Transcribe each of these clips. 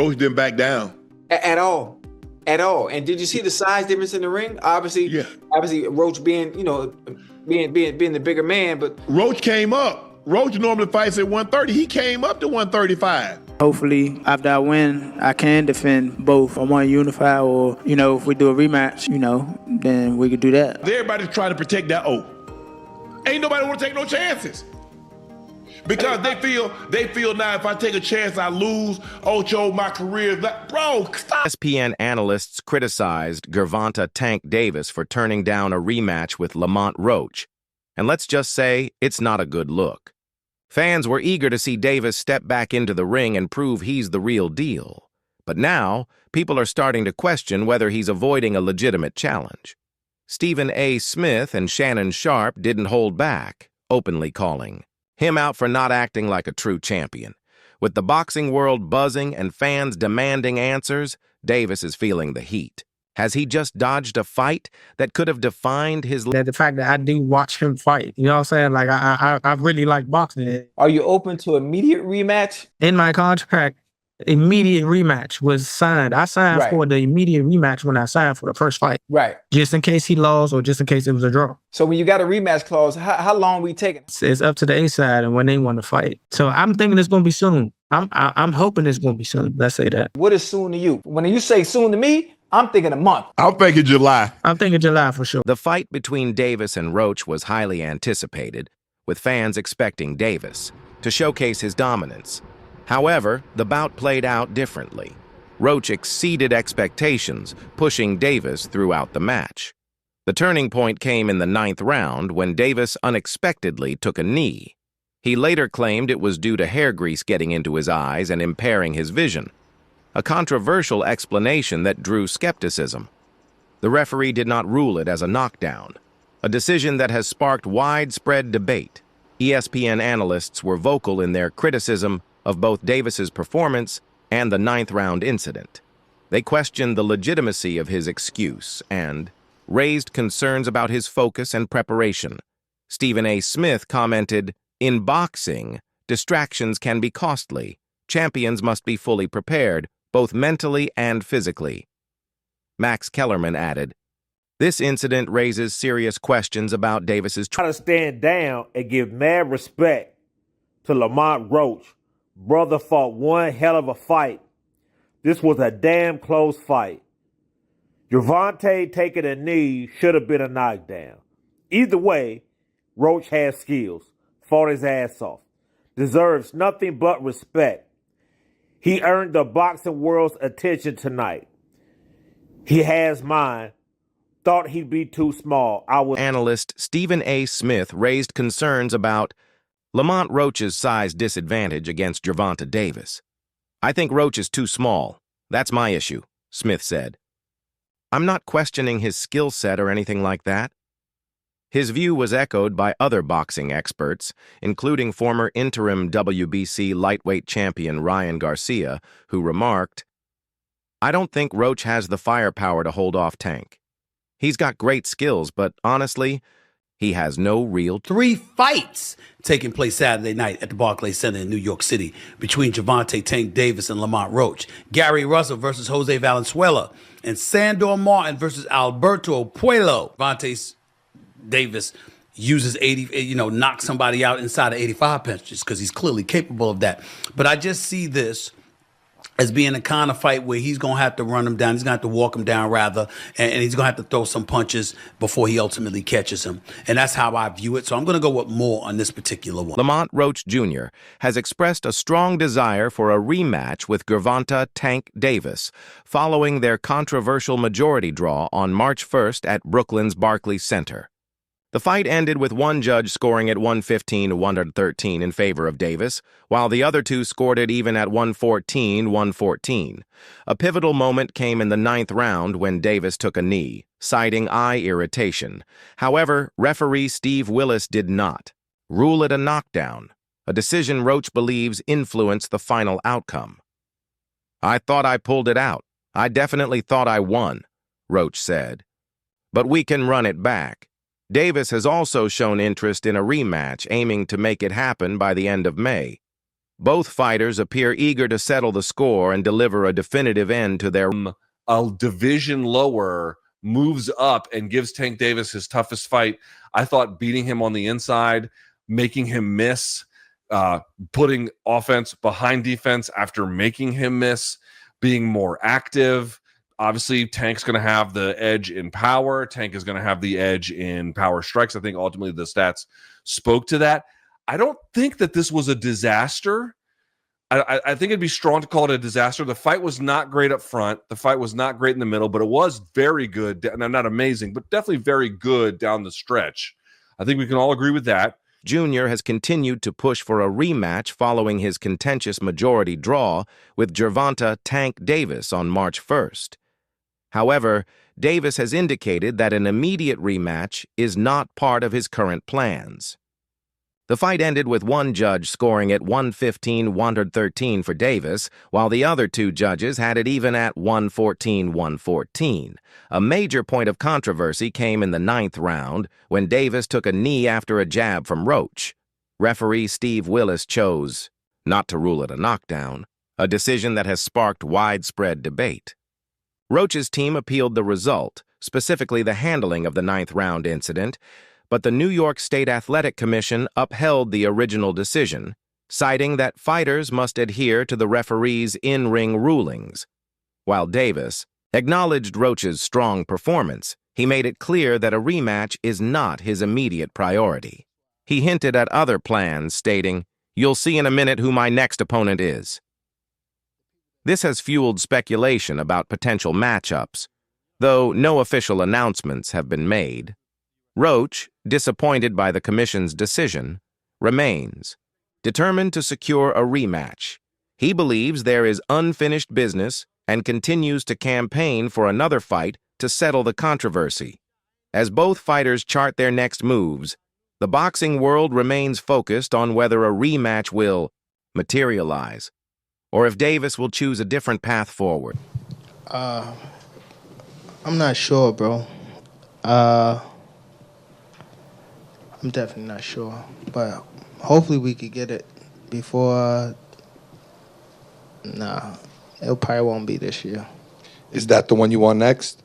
Roach didn't back down. At all. At all. And did you see the size difference in the ring? Obviously Roach being, you know, being the bigger man, but Roach came up. Roach normally fights at 130. He came up to 135. Hopefully, after I win, I can defend both. I want to unify, or, you know, if we do a rematch, you know, then we could do that. Everybody's trying to protect that O. Ain't nobody want to take no chances. Because they feel now if I take a chance, I lose. Ocho, my career. Bro, stop. ESPN analysts criticized Gervonta "Tank" Davis for turning down a rematch with Lamont Roach. And let's just say it's not a good look. Fans were eager to see Davis step back into the ring and prove he's the real deal. But now, people are starting to question whether he's avoiding a legitimate challenge. Stephen A. Smith and Shannon Sharp didn't hold back, openly calling him out for not acting like a true champion. With the boxing world buzzing and fans demanding answers, Davis is feeling the heat. Has he just dodged a fight that could have defined his... The fact that I do watch him fight, you know what I'm saying? Like, I really like boxing. Are you open to immediate rematch? In my contract, immediate rematch was signed. I signed for the immediate rematch when I signed for the first fight. Right. Just in case he lost or just in case it was a draw. So when you got a rematch clause, how long we taking? It's up to the A side and when they want to fight. So I'm thinking it's going to be soon. I'm hoping it's going to be soon. Let's say that. What is soon to you? When you say soon to me, I'm thinking a month. I'm thinking July. I'm thinking July for sure. The fight between Davis and Roach was highly anticipated, with fans expecting Davis to showcase his dominance. However, the bout played out differently. Roach exceeded expectations, pushing Davis throughout the match. The turning point came in the 9th round when Davis unexpectedly took a knee. He later claimed it was due to hair grease getting into his eyes and impairing his vision, a controversial explanation that drew skepticism. The referee did not rule it as a knockdown, a decision that has sparked widespread debate. ESPN analysts were vocal in their criticism of both Davis's performance and the 9th round incident. They questioned the legitimacy of his excuse and raised concerns about his focus and preparation. Stephen A. Smith commented, "In boxing, distractions can be costly. Champions must be fully prepared, both mentally and physically." Max Kellerman added, "This incident raises serious questions about Davis's..." Try to stand down and give mad respect to Lamont Roach. Brother fought one hell of a fight. This was a damn close fight. Gervonta taking a knee should have been a knockdown. Either way, Roach has skills, fought his ass off, deserves nothing but respect. He earned the boxing world's attention tonight. He has mine. Thought he'd be too small. Analyst Stephen A. Smith raised concerns about Lamont Roach's size disadvantage against Gervonta Davis. "I think Roach is too small. That's my issue," Smith said. "I'm not questioning his skill set or anything like that." His view was echoed by other boxing experts, including former interim WBC lightweight champion Ryan Garcia, who remarked, "I don't think Roach has the firepower to hold off Tank. He's got great skills, but honestly, he has no real..." 3 fights taking place Saturday night at the Barclays Center in New York City between Gervonta "Tank" Davis and Lamont Roach. Gary Russell versus Jose Valenzuela, and Sandor Martin versus Alberto Puello. Gervonta Davis uses knocks somebody out inside of 85 punches because he's clearly capable of that. But I just see this as being a kind of fight where he's going to have to run him down. He's going to have to walk him down, rather, and he's going to have to throw some punches before he ultimately catches him. And that's how I view it. So I'm going to go with more on this particular one. Lamont Roach Jr. has expressed a strong desire for a rematch with Gervonta "Tank" Davis following their controversial majority draw on March 1st at Brooklyn's Barclays Center. The fight ended with one judge scoring at 115-113 in favor of Davis, while the other two scored it even at 114-114. A pivotal moment came in the 9th round when Davis took a knee, citing eye irritation. However, referee Steve Willis did not rule it a knockdown, a decision Roach believes influenced the final outcome. "I thought I pulled it out. I definitely thought I won," Roach said. "But we can run it back." Davis has also shown interest in a rematch, aiming to make it happen by the end of May. Both fighters appear eager to settle the score and deliver a definitive end to their... A division lower moves up and gives Tank Davis his toughest fight. I thought beating him on the inside, making him miss, putting offense behind defense after making him miss, being more active. Obviously, Tank's going to have the edge in power. Tank is going to have the edge in power strikes. I think ultimately the stats spoke to that. I don't think that this was a disaster. I think it'd be strong to call it a disaster. The fight was not great up front. The fight was not great in the middle, but it was very good. Not amazing, but definitely very good down the stretch. I think we can all agree with that. Jr. has continued to push for a rematch following his contentious majority draw with Gervonta "Tank" Davis on March 1st. However, Davis has indicated that an immediate rematch is not part of his current plans. The fight ended with one judge scoring at 115-113 for Davis, while the other two judges had it even at 114-114. A major point of controversy came in the 9th round when Davis took a knee after a jab from Roach. Referee Steve Willis chose not to rule it a knockdown, a decision that has sparked widespread debate. Roach's team appealed the result, specifically the handling of the 9th round incident, but the New York State Athletic Commission upheld the original decision, citing that fighters must adhere to the referee's in-ring rulings. While Davis acknowledged Roach's strong performance, he made it clear that a rematch is not his immediate priority. He hinted at other plans, stating, "You'll see in a minute who my next opponent is." This has fueled speculation about potential matchups, though no official announcements have been made. Roach, disappointed by the commission's decision, remains determined to secure a rematch. He believes there is unfinished business and continues to campaign for another fight to settle the controversy. As both fighters chart their next moves, the boxing world remains focused on whether a rematch will materialize or if Davis will choose a different path forward. I'm not sure, bro. I'm definitely not sure, but hopefully we could get it before. Nah, it probably won't be this year. Is that the one you want next?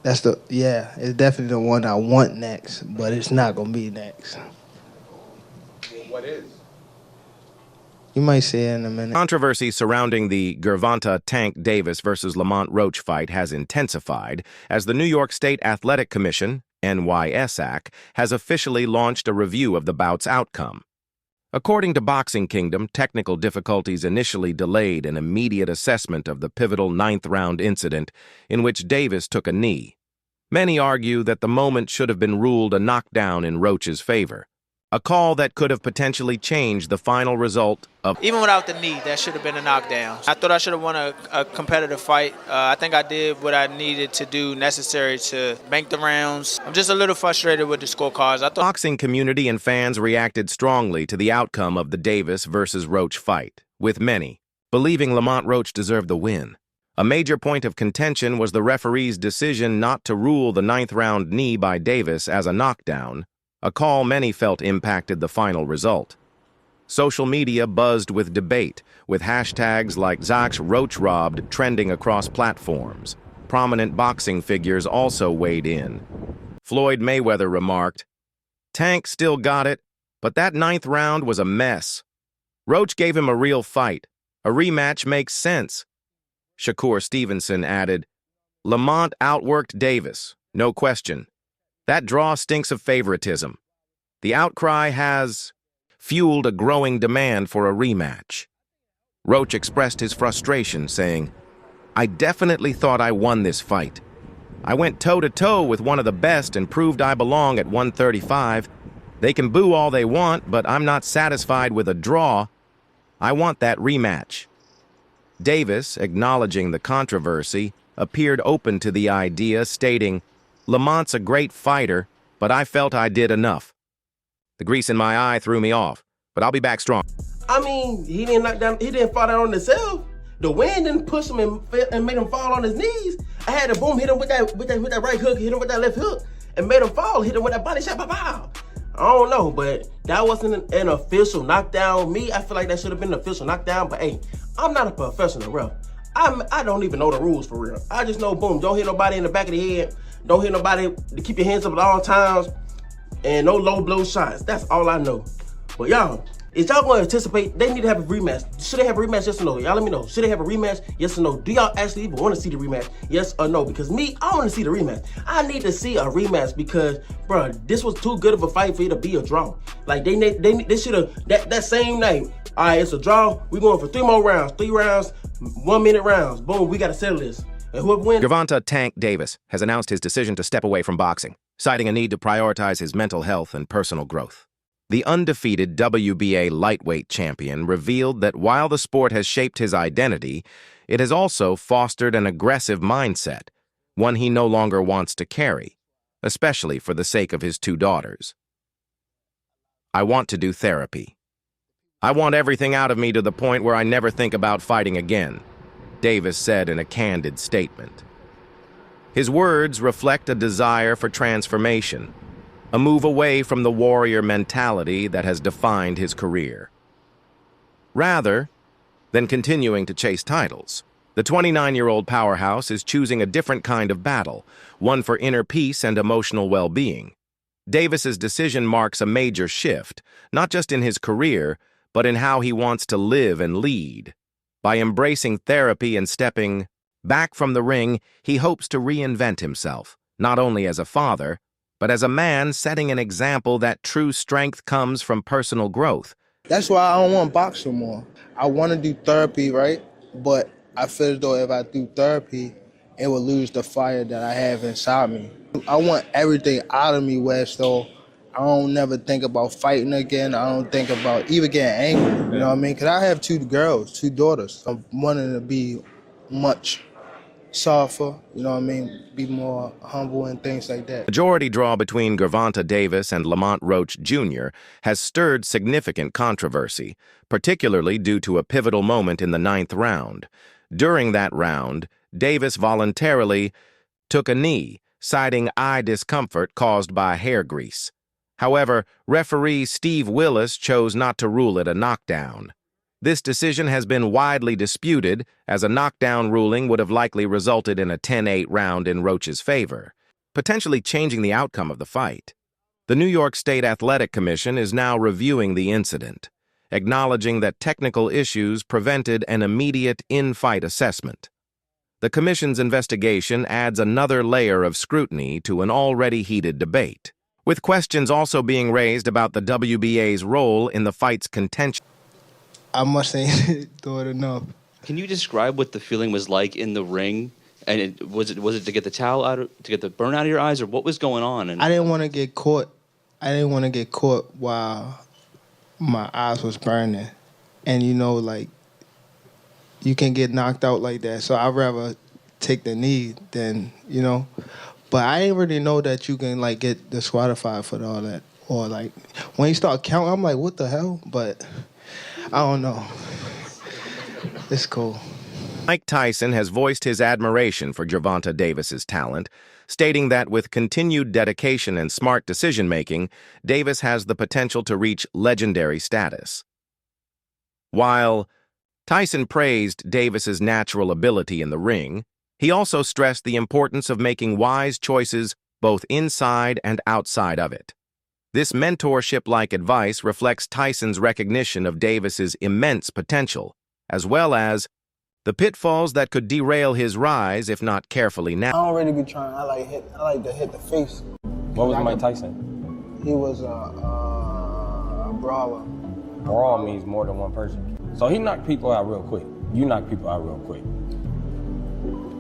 It's definitely the one I want next, but it's not gonna be next. What is? You might see it in a minute. Controversy surrounding the Gervonta "Tank" Davis versus Lamont Roach fight has intensified as the New York State Athletic Commission, NYSAC, has officially launched a review of the bout's outcome. According to Boxing Kingdom, technical difficulties initially delayed an immediate assessment of the pivotal 9th round incident in which Davis took a knee. Many argue that the moment should have been ruled a knockdown in Roach's favor, a call that could have potentially changed the final result of... Even without the knee, that should have been a knockdown. I thought I should have won a competitive fight. I think I did what I needed to do necessary to bank the rounds. I'm just a little frustrated with the scorecards. The boxing community and fans reacted strongly to the outcome of the Davis versus Roach fight, with many believing Lamont Roach deserved the win. A major point of contention was the referee's decision not to rule the 9th round knee by Davis as a knockdown, a call many felt impacted the final result. Social media buzzed with debate, with hashtags like Zach's Roach Robbed trending across platforms. Prominent boxing figures also weighed in. Floyd Mayweather remarked, "Tank still got it, but that 9th round was a mess. Roach gave him a real fight. A rematch makes sense." Shakur Stevenson added, "Lamont outworked Davis, no question. That draw stinks of favoritism. The outcry has fueled a growing demand for a rematch." Roach expressed his frustration, saying, "I definitely thought I won this fight. I went toe-to-toe with one of the best and proved I belong at 135. They can boo all they want, but I'm not satisfied with a draw. I want that rematch." Davis, acknowledging the controversy, appeared open to the idea, stating, "Lamont's a great fighter, but I felt I did enough. The grease in my eye threw me off, but I'll be back strong." I mean, he didn't fall down on himself. The wind didn't push him and made him fall on his knees. I had to boom hit him with that right hook, hit him with that left hook, and made him fall, hit him with that body shot, pow. I don't know, but that wasn't an official knockdown. Me, I feel like that should have been an official knockdown, but hey, I'm not a professional ref. I don't even know the rules for real. I just know, boom, don't hit nobody in the back of the head. Don't hit nobody to keep your hands up at all times. And no low blow shots. That's all I know. But y'all, is y'all going to anticipate they need to have a rematch? Should they have a rematch, yes or no? Y'all let me know. Should they have a rematch, yes or no? Do y'all actually even want to see the rematch, yes or no? Because me, I want to see the rematch. I need to see a rematch because, bro, this was too good of a fight for it to be a draw. Like, they should have, that same night, all right, it's a draw. We're going for 3 more rounds. 3 rounds, 1-minute rounds. Boom, we got to settle this. And whoever wins... Gervonta "Tank" Davis has announced his decision to step away from boxing, citing a need to prioritize his mental health and personal growth. The undefeated WBA lightweight champion revealed that while the sport has shaped his identity, it has also fostered an aggressive mindset, one he no longer wants to carry, especially for the sake of his 2 daughters. "I want to do therapy. I want everything out of me to the point where I never think about fighting again," Davis said in a candid statement. His words reflect a desire for transformation, a move away from the warrior mentality that has defined his career. Rather than continuing to chase titles, the 29-year-old powerhouse is choosing a different kind of battle, one for inner peace and emotional well-being. Davis's decision marks a major shift, not just in his career, but in how he wants to live and lead. By embracing therapy and stepping back from the ring, he hopes to reinvent himself, not only as a father, but as a man setting an example that true strength comes from personal growth. That's why I don't want to box no more. I want to do therapy, right? But I feel as though if I do therapy, it will lose the fire that I have inside me. I want everything out of me where so I don't never think about fighting again. I don't think about even getting angry, you know what I mean? Because I have 2 girls, 2 daughters. I'm wanting to be much softer, you know what I mean? Be more humble and things like that. Majority draw between GervontaDavis and Lamont Roach Jr. has stirred significant controversy, particularly due to a pivotal moment in the 9th round. During that round, Davis voluntarily took a knee, citing eye discomfort caused by hair grease. However, referee Steve Willis chose not to rule it a knockdown. This decision has been widely disputed, as a knockdown ruling would have likely resulted in a 10-8 round in Roach's favor, potentially changing the outcome of the fight. The New York State Athletic Commission is now reviewing the incident, acknowledging that technical issues prevented an immediate in-fight assessment. The commission's investigation adds another layer of scrutiny to an already heated debate, with questions also being raised about the WBA's role in the fight's contention. I must ain't do it enough. Can you describe what the feeling was like in the ring? And was it to get the towel to get the burn out of your eyes, or what was going on? And I didn't want to get caught. I didn't want to get caught while my eyes was burning. And you know, like, you can get knocked out like that. So I'd rather take the knee than, you know. But I didn't really know that you can, like, get disqualified for all that. Or, like, when you start counting, I'm like, what the hell? But I don't know. It's cool. Mike Tyson has voiced his admiration for GervontaDavis's talent, stating that with continued dedication and smart decision-making, Davis has the potential to reach legendary status. While Tyson praised Davis's natural ability in the ring, he also stressed the importance of making wise choices both inside and outside of it. This mentorship-like advice reflects Tyson's recognition of Davis's immense potential, as well as the pitfalls that could derail his rise if not carefully now. I don't really be trying. I like to hit the face. What was Mike Tyson? He was a brawler. Brawl means more than one person. So he knocked people out real quick. You knock people out real quick.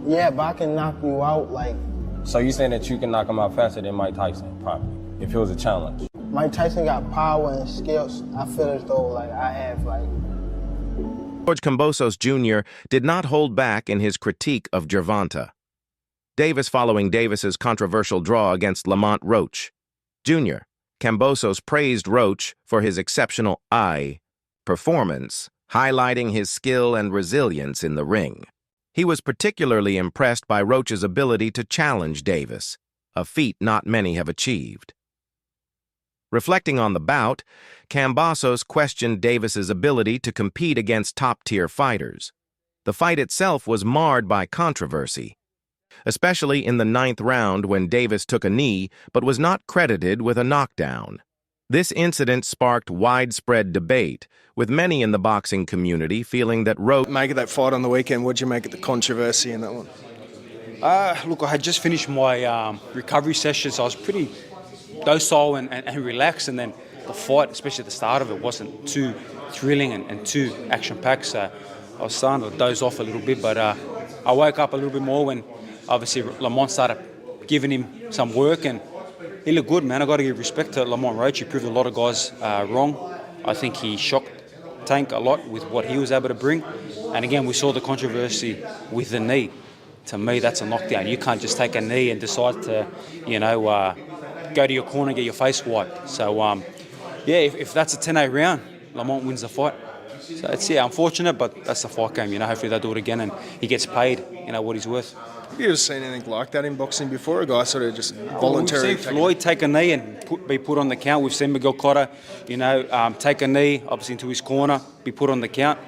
Yeah, but I can knock you out like... So you saying that you can knock him out faster than Mike Tyson, probably, if it was a challenge? Mike Tyson got power and skills. I feel as though like I have like... George Kambosos Jr. did not hold back in his critique of Gervonta Davis following Davis's controversial draw against Lamont Roach Jr. Kambosos praised Roach for his exceptional eye performance, highlighting his skill and resilience in the ring. He was particularly impressed by Roach's ability to challenge Davis, a feat not many have achieved. Reflecting on the bout, Kambosos questioned Davis's ability to compete against top-tier fighters. The fight itself was marred by controversy, especially in the 9th round when Davis took a knee but was not credited with a knockdown. This incident sparked widespread debate, with many in the boxing community feeling that Roach... Make of that fight on the weekend, what'd you make of the controversy in that one? Look, I had just finished my recovery session, so I was pretty docile and relaxed, and then the fight, especially at the start of it, wasn't too thrilling and too action-packed, so I was starting to doze off a little bit, but I woke up a little bit more when obviously Lamont started giving him some work, and he looked good, man. I got to give respect to Lamont Roach. He proved a lot of guys wrong. I think he shocked Tank a lot with what he was able to bring. And again, we saw the controversy with the knee. To me, that's a knockdown. You can't just take a knee and decide to, go to your corner and get your face wiped. So, if that's a 10-8 round, Lamont wins the fight. So it's unfortunate, but that's the fight game. Hopefully they'll do it again and he gets paid, what he's worth. Have you ever seen anything like that in boxing before? A guy sort of just voluntarily... We've seen Floyd take a knee and be put on the count. We've seen Miguel Cotto, take a knee, obviously into his corner, be put on the count.